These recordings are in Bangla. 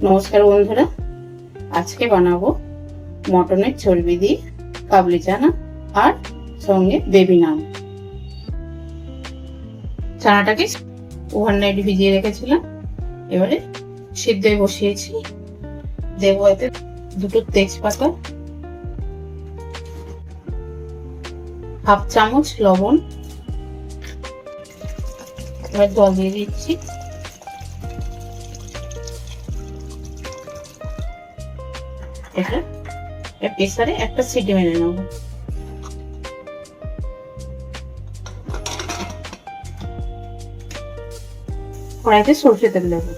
নমস্কার বন্ধুরা, আজকে বানাবো মটনের চর্বি দিয়ে কাবলি চানা আর সঙ্গে বেবি নান। চানাটাকে ওভারনাইট ভিজিয়ে রেখেছিলাম, এবারে সিদ্ধে বসিয়েছি। দেবো এতে দুটো তেজপাতা, হাফ চামচ লবণ, এবার জল দিয়ে দিচ্ছি। এটা প্রেসারে একটা সিটি মেরে নেব। কড়াইতে সরষে তেল দেবো,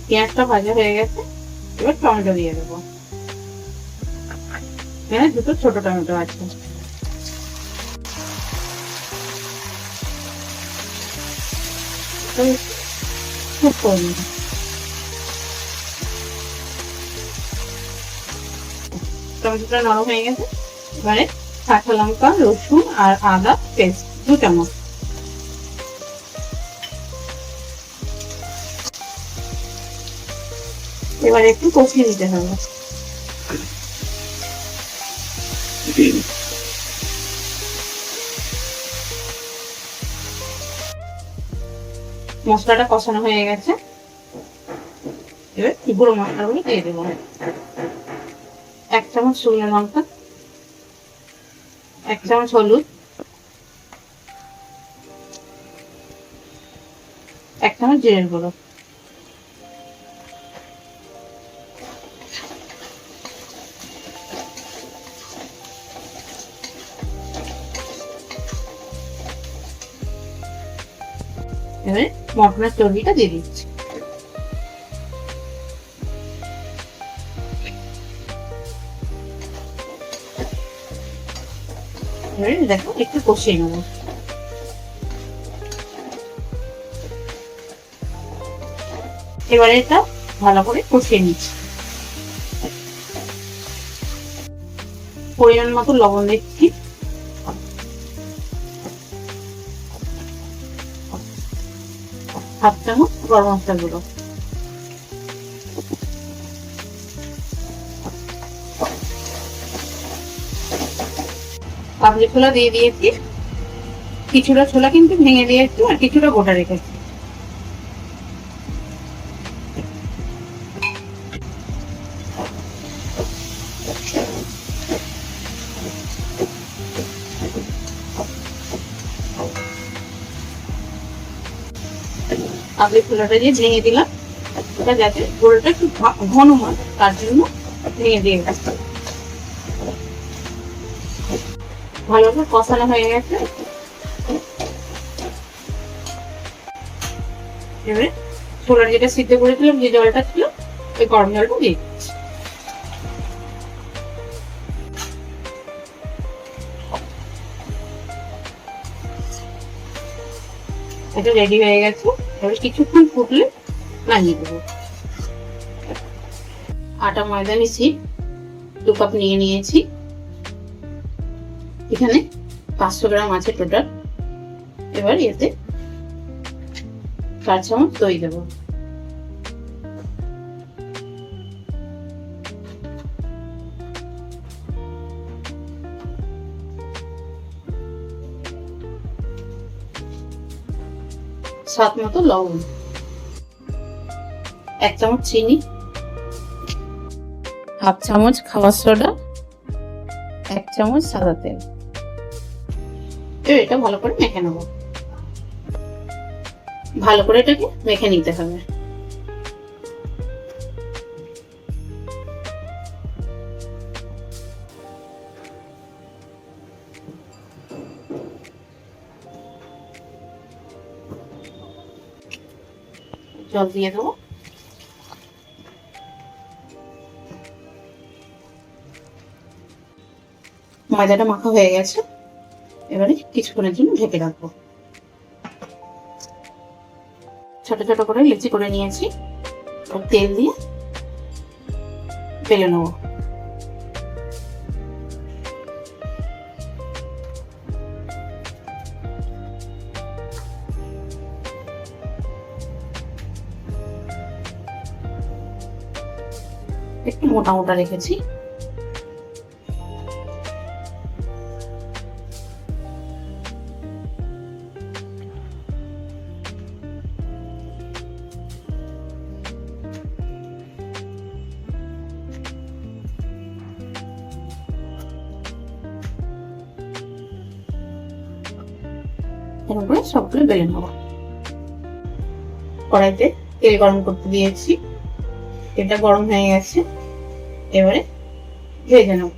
পেঁয়াজটা ভাজা হয়ে গেছে, এবার টমেটো দিয়ে দেবো। এখানে দুটো ছোট টমেটো আছে। টমেটোটা নরম হয়ে গেছে, এবারে কাঁচা লঙ্কা, রসুন আর আদা পেস্ট 2 চামচ। এবারে একটু কষিয়ে নিতে হবে। মশলাটা কষানো হয়ে গেছে, এবার গুঁড়ো মশলাগুলো দিয়ে দেবো। 1 চামচ শুকনো লঙ্কা, 1 চামচ হলুদ, 1 চামচ জিরের গুঁড়ো, এবারে মটনের চর্বিটা দিয়ে দিচ্ছি। এবারে দেখো একটু কষিয়ে নেব। এবারে এটা ভালো করে কষিয়ে নিচ্ছি। পরিমাণ মতো লবণ দিচ্ছি, হাফ চামচ গরম মশলা গুঁড়ো, কাবলি ছোলা দিয়ে দিয়েছি। কিছুটা ছোলা কিন্তু ভেঙে দিয়েছি আর কিছুটা গোটা রেখেছি। কাবলি ছোলাটা দিয়ে ভেঙে দিলাম, এটা যাতে গুঁড়োটা একটু ঘন হয় তার জন্য ভেঙে দিয়ে গেছে। ভালো করে কষানো হয়ে গেছে, এবারে ছোলার যেটা সিদ্ধ করেছিলাম, যে জলটা ছিল ওই গরম জলটা দিয়ে দিচ্ছি। এটা রেডি হয়ে গেছে, এবার কিছুক্ষণ ফুটলে নামিয়ে দেবো। আটা ময়দা মিশিয়ে 2 কাপ নিয়ে নিয়েছি। এখানে 500 গ্রাম আছে টোটাল। এবার এতে 4 চামচ দই দেবো। স্বাদ মতো লবণ, 1 চামচ চিনি, হাফ চামচ খাবার সোডা, 1 চামচ সাদা তেল। এটা ভালো করে মেখে নেব। ভালো করে এটাকে মেখে নিতে হবে। জল দিয়ে দেবো। ময়দাটা মাখা হয়ে গেছে, এবারে কিছুক্ষণের জন্য ঢেকে রাখবো। ছোট ছোট করে লেচি করে নিয়েছি, তেল দিয়ে বেলে নেব। একটু মোটা মোটা রেখেছি। এরকম করে সবগুলো বেলে নেব। কড়াইতে তেল গরম করতে দিয়েছি, তেলটা গরম হয়ে গেছে, এবারে ভেজে নেব।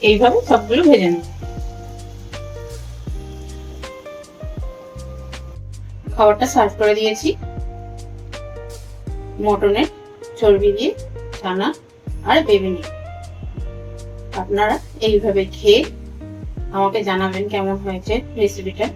এইভাবে সবগুলো ভেজে নেব। খাবারটা সার্ভ করে দিয়েছি, মটনের চর্বি দিয়ে ছানা আর বেগুনি। আপনারা এইভাবে খেয়ে আমাকে জানাবেন কেমন হয়েছে রেসিপিটা।